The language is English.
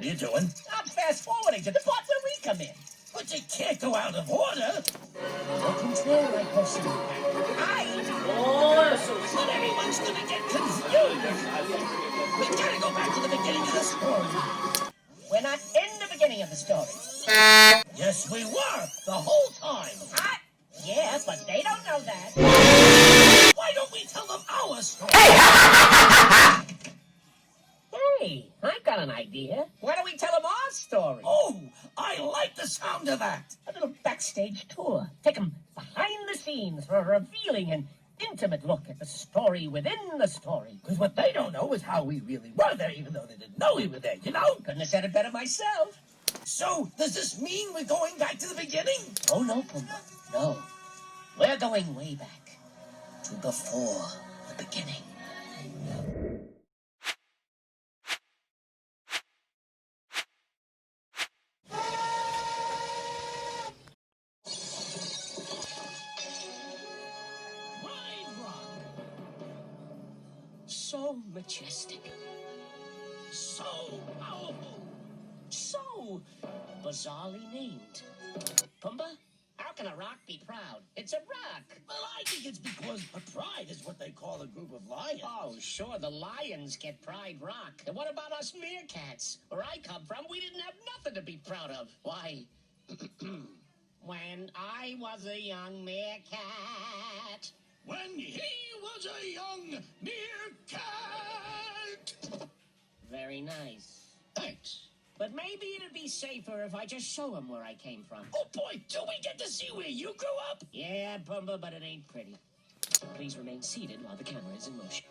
are you doing? I'm fast-forwarding to the part where we come in. But you can't go out of order. No control, my person. But everyone's gonna get confused. We gotta go back to the beginning of the story. We're not in the beginning of the story. Yes, we were, the whole time. Yeah, but they don't know that. Why don't we tell them our story? Hey, I got an idea. Why don't we tell them our story? Oh, I like the sound of that. A little backstage tour. Take them behind the scenes for a revealing and intimate look at the story within the story. Because what they don't know is how we really were there, even though they didn't know we were there, you know? Couldn't have said it better myself. So, does this mean we're going back to the beginning? Oh, no, Pumbaa. No. We're going way back to before the beginning. So majestic. So powerful. So bizarrely named. Pumbaa, how can a rock be proud? It's a rock. Well, I think it's because a pride is what they call a group of lions. Oh, sure, the lions get Pride Rock. And what about us meerkats? Where I come from, we didn't have nothing to be proud of. Why? When I was a young meerkat. When he was a young meerkat. Very nice. Thanks. But maybe it'd be safer if I just show him where I came from. Oh, boy, do we get to see where you grew up? Yeah, Pumbaa, but it ain't pretty. So please remain seated while the camera is in motion.